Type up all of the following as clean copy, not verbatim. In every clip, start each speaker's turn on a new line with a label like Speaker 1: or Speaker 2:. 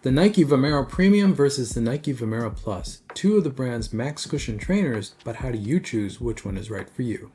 Speaker 1: The Nike Vomero Premium versus the Nike Vomero Plus. Two of the brand's max cushion trainers, but how do you choose which one is right for you?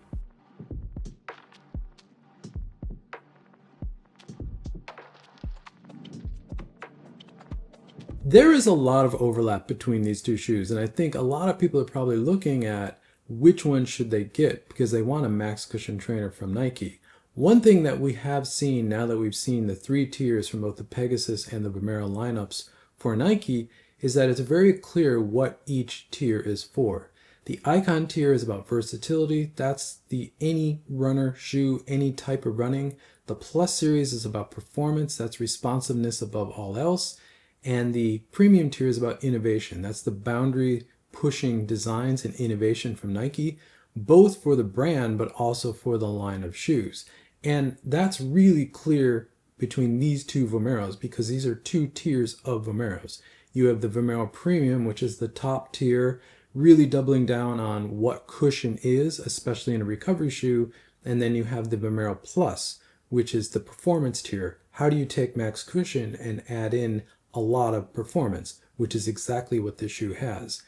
Speaker 1: There is a lot of overlap between these two shoes, and I think a lot of people are probably looking at which one should they get because they want a max cushion trainer from Nike. One thing that we have seen now that we've seen the three tiers from both the Pegasus and the Vomero lineups for Nike is that it's very clear what each tier is for. The Icon tier is about versatility. That's the any runner shoe, any type of running. The Plus series is about performance. That's responsiveness above all else. And the Premium tier is about innovation. That's the boundary pushing designs and innovation from Nike, both for the brand, but also for the line of shoes. And that's really clear between these two Vomeros because these are two tiers of Vomeros. You have the Vomero Premium, which is the top tier, really doubling down on what cushion is, especially in a recovery shoe. And then you have the Vomero Plus, which is the performance tier. How do you take max cushion and add in a lot of performance, which is exactly what this shoe has.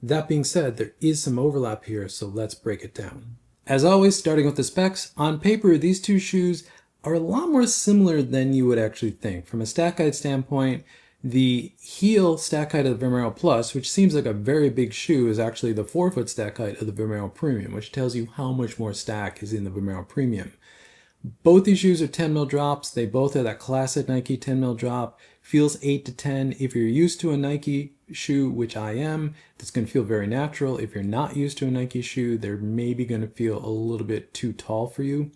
Speaker 1: That being said, there is some overlap here, so let's break it down. As always, starting with the specs, on paper, these two shoes are a lot more similar than you would actually think. From a stack height standpoint, the heel stack height of the Vomero Plus, which seems like a very big shoe, is actually the 4-foot stack height of the Vomero Premium, which tells you how much more stack is in the Vomero Premium. Both these shoes are 10 mil drops. They both have that classic Nike 10 mil drop. Feels 8 to 10. If you're used to a Nike shoe, which I am, that's going to feel very natural. If you're not used to a Nike shoe, they're maybe going to feel a little bit too tall for you.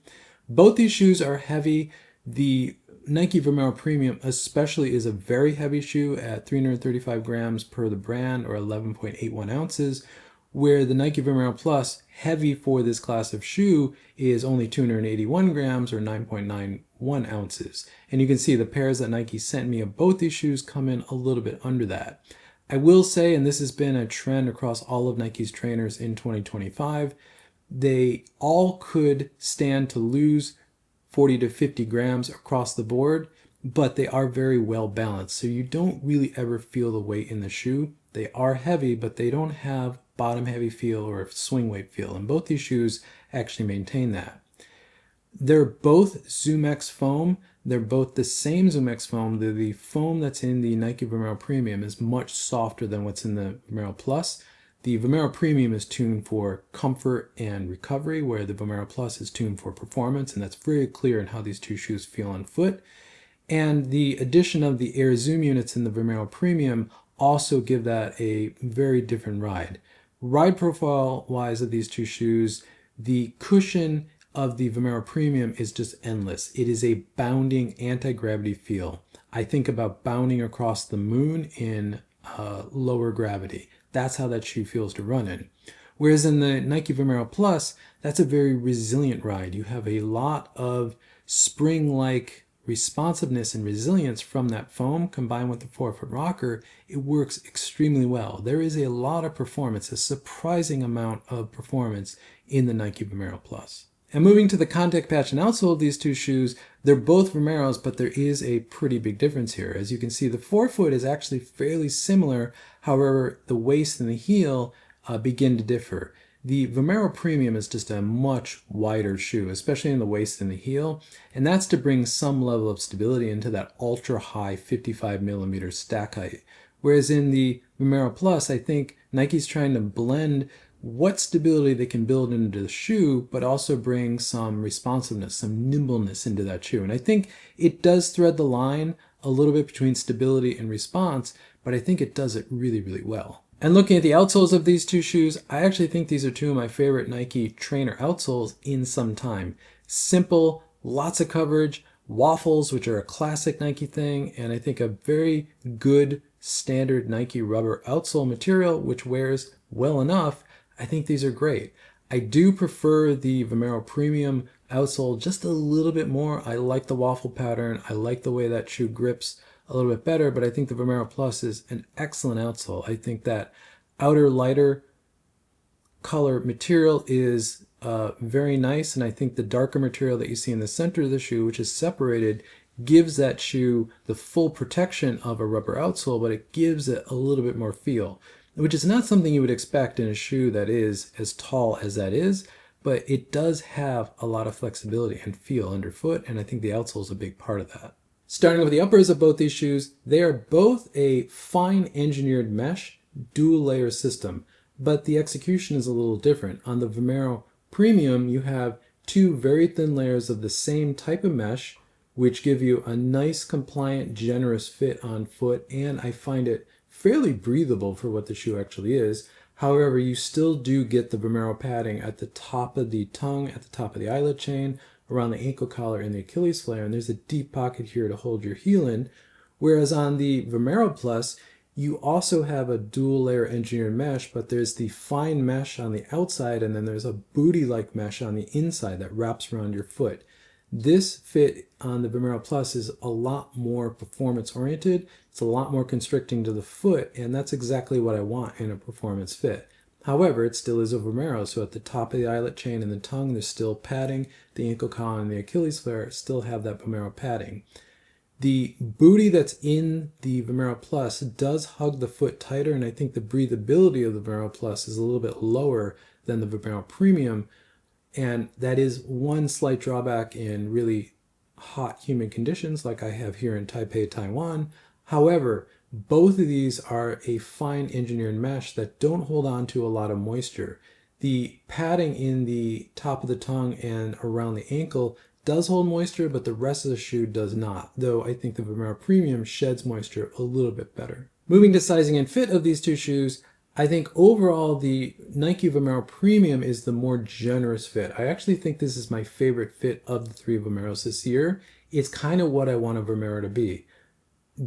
Speaker 1: Both these shoes are heavy. The Nike Vomero Premium especially is a very heavy shoe at 335 grams per the brand, or 11.81 ounces, where the Nike Vomero Plus, heavy for this class of shoe, is only 281 grams or 9.91 ounces. And you can see the pairs that Nike sent me of both these shoes come in a little bit under that. I will say, and this has been a trend across all of Nike's trainers in 2025, they all could stand to lose 40 to 50 grams across the board, but they are very well balanced. So you don't really ever feel the weight in the shoe. They are heavy, but they don't have bottom heavy feel or swing weight feel. And both these shoes actually maintain that. They're both ZoomX foam. They're both the same ZoomX foam. The foam that's in the Nike Vomero Premium is much softer than what's in the Vomero Plus. The Vomero Premium is tuned for comfort and recovery, where the Vomero Plus is tuned for performance, and that's very clear in how these two shoes feel on foot. And the addition of the Air Zoom units in the Vomero Premium also give that a very different ride. Ride profile wise of these two shoes, the cushion of the Vomero Premium is just endless. It is a bounding anti-gravity feel. I think about bounding across the moon in lower gravity. That's how that shoe feels to run in. Whereas in the Nike Vomero Plus, that's a very resilient ride. You have a lot of spring-like responsiveness and resilience from that foam combined with the 4-foot rocker. It works extremely well. There is a lot of performance, a surprising amount of performance in the Nike Vomero Plus. And moving to the contact patch and outsole of these two shoes, they're both Vomeros, but there is a pretty big difference here. As you can see, the 4-foot is actually fairly similar. However, the waist and the heel begin to differ. The Vomero Premium is just a much wider shoe, especially in the waist and the heel, and that's to bring some level of stability into that ultra high 55 millimeter stack height. Whereas in the Vomero Plus, I think Nike's trying to blend what stability they can build into the shoe, but also bring some responsiveness, some nimbleness into that shoe. And I think it does thread the line a little bit between stability and response, but I think it does it really, really well. And looking at the outsoles of these two shoes, I actually think these are two of my favorite Nike trainer outsoles in some time. Simple, lots of coverage, waffles, which are a classic Nike thing, and I think a very good standard Nike rubber outsole material, which wears well enough. I think these are great. I do prefer the Vomero Premium outsole just a little bit more. I like the waffle pattern. I like the way that shoe grips a little bit better, but I think the Vomero Plus is an excellent outsole. I think that outer lighter color material is very nice, and I think the darker material that you see in the center of the shoe, which is separated, gives that shoe the full protection of a rubber outsole, but it gives it a little bit more feel, which is not something you would expect in a shoe that is as tall as that is, but it does have a lot of flexibility and feel underfoot, and I think the outsole is a big part of that. Starting with the uppers of both these shoes, they are both a fine engineered mesh dual layer system, but the execution is a little different. On the Vomero Premium, you have two very thin layers of the same type of mesh, which give you a nice, compliant, generous fit on foot, and I find it fairly breathable for what the shoe actually is. However, you still do get the Vomero padding at the top of the tongue, at the top of the eyelet chain, around the ankle collar and the Achilles flare, and there's a deep pocket here to hold your heel in. Whereas on the Vomero Plus, you also have a dual layer engineered mesh, but there's the fine mesh on the outside, and then there's a booty-like mesh on the inside that wraps around your foot. This fit on the Vomero Plus is a lot more performance oriented. It's a lot more constricting to the foot, and that's exactly what I want in a performance fit. However, it still is a Vomero, so at the top of the eyelet chain and the tongue, there's still padding. The ankle collar and the Achilles flare still have that Vomero padding. The booty that's in the Vomero Plus does hug the foot tighter, and I think the breathability of the Vomero Plus is a little bit lower than the Vomero Premium, and that is one slight drawback in really hot humid conditions like I have here in Taipei, Taiwan. However, both of these are a fine engineered mesh that don't hold on to a lot of moisture. The padding in the top of the tongue and around the ankle does hold moisture, but the rest of the shoe does not, though I think the Vomero Premium sheds moisture a little bit better. Moving to sizing and fit of these two shoes, I think overall the Nike Vomero Premium is the more generous fit. I actually think this is my favorite fit of the three Vomeros this year. It's kind of what I want a Vomero to be.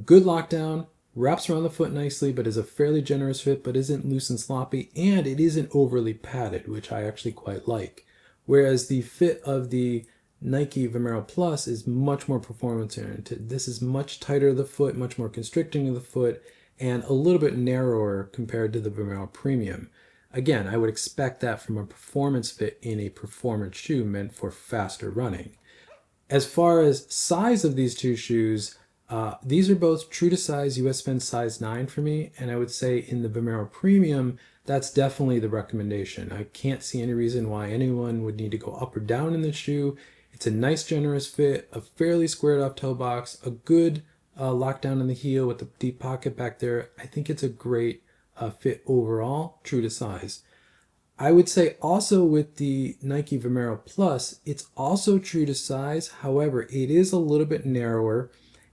Speaker 1: Good lockdown, wraps around the foot nicely, but is a fairly generous fit, but isn't loose and sloppy, and it isn't overly padded, which I actually quite like. Whereas the fit of the Nike Vomero Plus is much more performance oriented. This is much tighter to the foot, much more constricting to the foot, and a little bit narrower compared to the Vomero Premium. Again, I would expect that from a performance fit in a performance shoe meant for faster running. As far as size of these two shoes, these are both true to size US Men's size 9 for me, and I would say in the Vomero Premium, that's definitely the recommendation. I can't see any reason why anyone would need to go up or down in the shoe. It's a nice generous fit, a fairly squared off toe box, a good lockdown in the heel with the deep pocket back there. I think it's a great fit overall, true to size. I would say also with the Nike Vomero Plus, it's also true to size. However, it is a little bit narrower,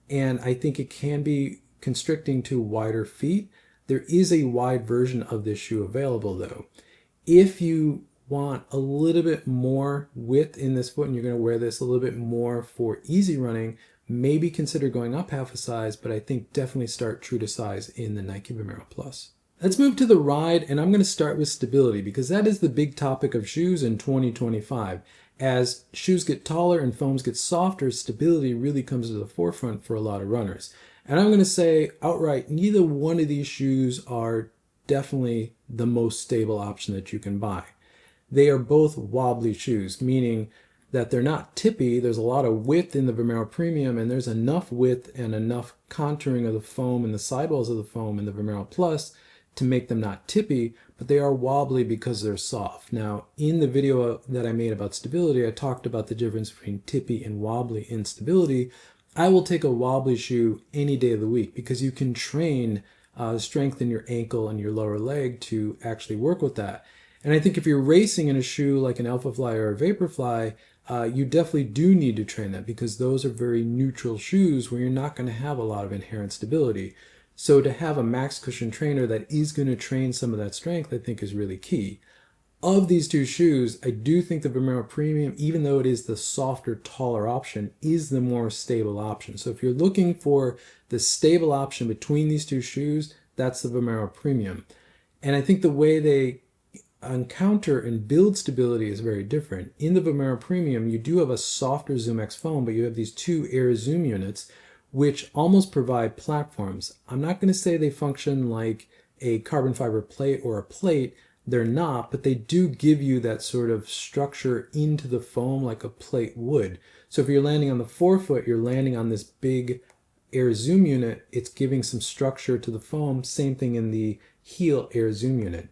Speaker 1: and I think it can be constricting to wider feet. There is a wide version of this shoe available though. If you want a little bit more width in this foot and you're going to wear this a little bit more for easy running, maybe consider going up half a size, but I think definitely start true to size in the Nike Vomero Plus. Let's move to the ride, and I'm going to start with stability because that is the big topic of shoes in 2025. As shoes get taller and foams get softer, stability really comes to the forefront for a lot of runners. And I'm going to say outright, neither one of these shoes are definitely the most stable option that you can buy. They are both wobbly shoes, meaning that they're not tippy. There's a lot of width in the Vomero Premium, and there's enough width and enough contouring of the foam and the sidewalls of the foam in the Vomero Plus to make them not tippy, but they are wobbly because they're soft. Now, in the video that I made about stability, I talked about the difference between tippy and wobbly in stability. I will take a wobbly shoe any day of the week because you can train strength in your ankle and your lower leg to actually work with that. And I think if you're racing in a shoe like an Alpha Fly or a Vaporfly, you definitely do need to train that because those are very neutral shoes where you're not going to have a lot of inherent stability. So to have a max cushion trainer that is going to train some of that strength, I think is really key. Of these two shoes, I do think the Vomero Premium, even though it is the softer, taller option, is the more stable option. So if you're looking for the stable option between these two shoes, that's the Vomero Premium. And I think the way they encounter and build stability is very different. In the Vomero Premium, you do have a softer Zoom X foam, but you have these two Air Zoom units, which almost provide platforms. I'm not going to say they function like a carbon fiber plate or a plate. They're not, but they do give you that sort of structure into the foam like a plate would. So if you're landing on the forefoot, you're landing on this big air zoom unit. It's giving some structure to the foam. Same thing in the heel air zoom unit.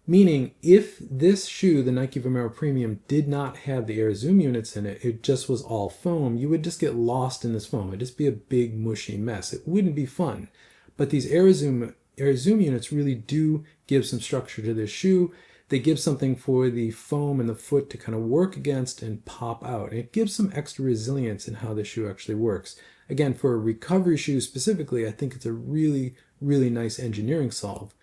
Speaker 1: Meaning if this shoe, the Nike Vomero Premium, did not have the air zoom units in it, it just was all foam, you would just get lost in this foam. It'd just be a big mushy mess. It wouldn't be fun. But these air zoom units really do give some structure to this shoe. They give something for the foam and the foot to kind of work against and pop out. And it gives some extra resilience in how the shoe actually works. Again, for a recovery shoe specifically, I think it's a really, really nice engineering solve.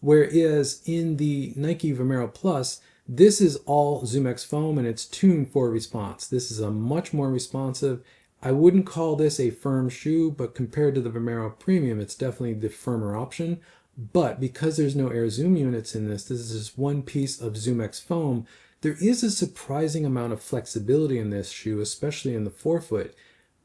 Speaker 1: Whereas in the Nike Vomero Plus, this is all ZoomX foam and it's tuned for response. This is a much more responsive. I wouldn't call this a firm shoe, but compared to the Vomero Premium, it's definitely the firmer option. But because there's no air zoom units in this is just one piece of ZoomX foam, there is a surprising amount of flexibility in this shoe, especially in the forefoot.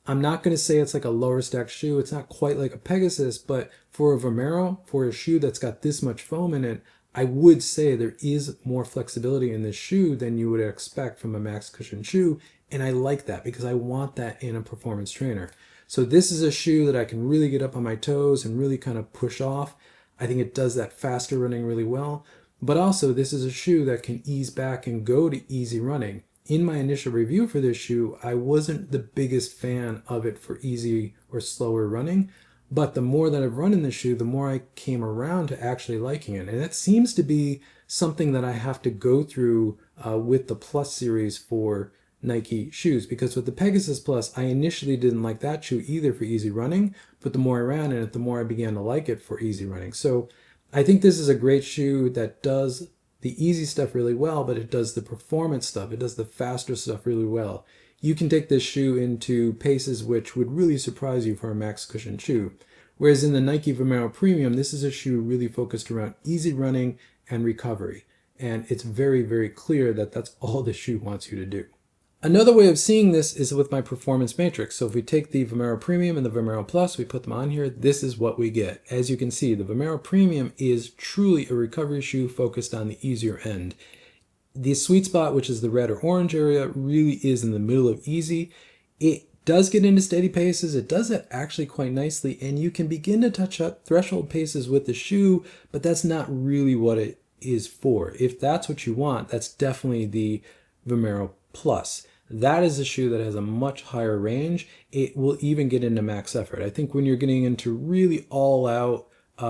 Speaker 1: I'm not going to say it's like a lower stack shoe. It's not quite like a Pegasus, but for a Vomero, for a shoe that's got this much foam in it, I would say there is more flexibility in this shoe than you would expect from a max cushion shoe. And I like that because I want that in a performance trainer. So this is a shoe that I can really get up on my toes and really kind of push off. I think it does that faster running really well. But also this is a shoe that can ease back and go to easy running. In my initial review for this shoe, I wasn't the biggest fan of it for easy or slower running, but the more that I've run in this shoe, the more I came around to actually liking it. And that seems to be something that I have to go through with the Plus series for Nike shoes, because with the Pegasus Plus, I initially didn't like that shoe either for easy running, but the more I ran in it, the more I began to like it for easy running. So I think this is a great shoe that does the easy stuff really well, but it does the performance stuff. It does the faster stuff really well. You can take this shoe into paces which would really surprise you for a max cushion shoe. Whereas in the Nike Vomero Premium, this is a shoe really focused around easy running and recovery. And it's very, very clear that that's all the shoe wants you to do. Another way of seeing this is with my performance matrix. So if we take the Vomero Premium and the Vomero Plus, we put them on here, this is what we get. As you can see, the Vomero Premium is truly a recovery shoe focused on the easier end. The sweet spot, which is the red or orange area, really is in the middle of easy. It does get into steady paces. It does that actually quite nicely, and you can begin to touch up threshold paces with the shoe, but that's not really what it is for. If that's what you want, that's definitely the Vomero Plus. That is a shoe that has a much higher range. It will even get into max effort. I think when you're getting into really all out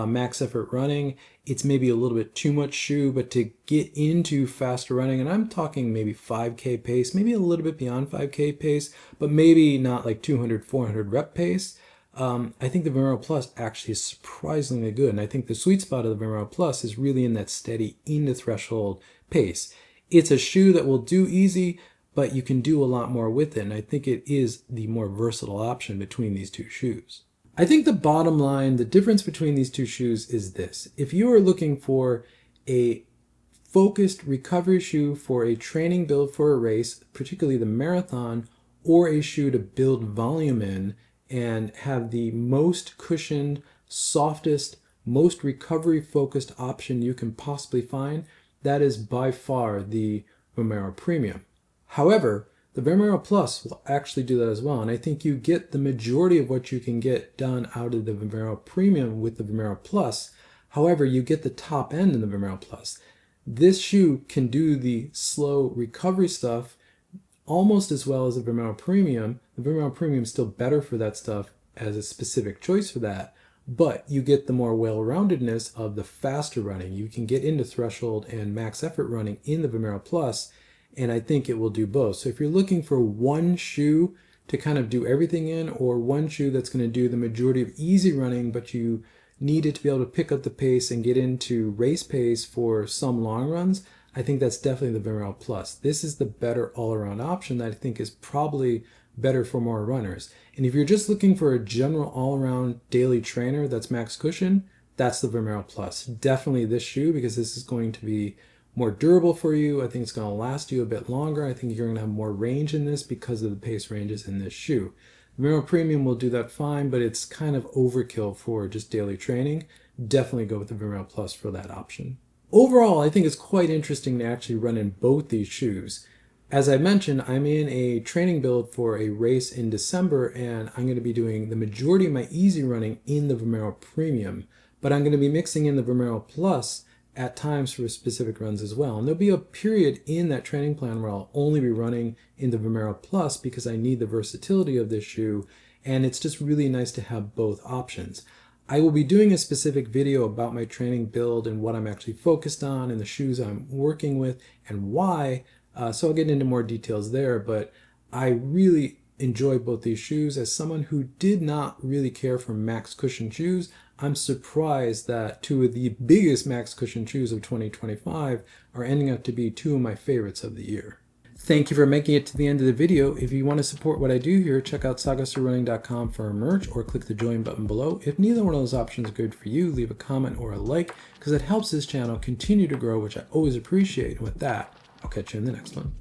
Speaker 1: max effort running, it's maybe a little bit too much shoe, but to get into faster running, and I'm talking maybe 5K pace, maybe a little bit beyond 5K pace, but maybe not like 200, 400 rep pace, I think the Vomero Plus actually is surprisingly good. And I think the sweet spot of the Vomero Plus is really in that steady into threshold pace. It's a shoe that will do easy, but you can do a lot more with it. And I think it is the more versatile option between these two shoes. I think the bottom line, the difference between these two shoes is this. If you are looking for a focused recovery shoe for a training build for a race, particularly the marathon, or a shoe to build volume in and have the most cushioned, softest, most recovery focused option you can possibly find, that is by far the Vomero Premium. However, the Vomero Plus will actually do that as well, and I think you get the majority of what you can get done out of the Vomero Premium with the Vomero Plus. However, you get the top end in the Vomero Plus. This shoe can do the slow recovery stuff almost as well as the Vomero Premium. The Vomero Premium is still better for that stuff as a specific choice for that, but you get the more well-roundedness of the faster running. You can get into threshold and max effort running in the Vomero Plus, and I think it will do both. So if you're looking for one shoe to kind of do everything in, or one shoe that's going to do the majority of easy running, but you need it to be able to pick up the pace and get into race pace for some long runs, I think that's definitely the Vomero Plus. This is the better all-around option that I think is probably better for more runners. And if you're just looking for a general all-around daily trainer that's max cushion, that's the Vomero Plus. Definitely this shoe, because this is going to be more durable for you. I think it's going to last you a bit longer. I think you're going to have more range in this because of the pace ranges in this shoe. The Vomero Premium will do that fine, but it's kind of overkill for just daily training. Definitely go with the Vomero Plus for that option. Overall, I think it's quite interesting to actually run in both these shoes. As I mentioned, I'm in a training build for a race in December, and I'm going to be doing the majority of my easy running in the Vomero Premium, but I'm going to be mixing in the Vomero Plus at times for specific runs as well. And there'll be a period in that training plan where I'll only be running in the Vomero Plus because I need the versatility of this shoe, and it's just really nice to have both options. I will be doing a specific video about my training build and what I'm actually focused on and the shoes I'm working with and why. So I'll get into more details there, but I really enjoy both these shoes. As someone who did not really care for max cushion shoes, I'm surprised that two of the biggest max cushion shoes of 2025 are ending up to be two of my favorites of the year. Thank you for making it to the end of the video. If you want to support what I do here, check out sagasterunning.com for merch or click the join button below. If neither one of those options are good for you, leave a comment or a like because it helps this channel continue to grow, which I always appreciate. And with that, I'll catch you in the next one.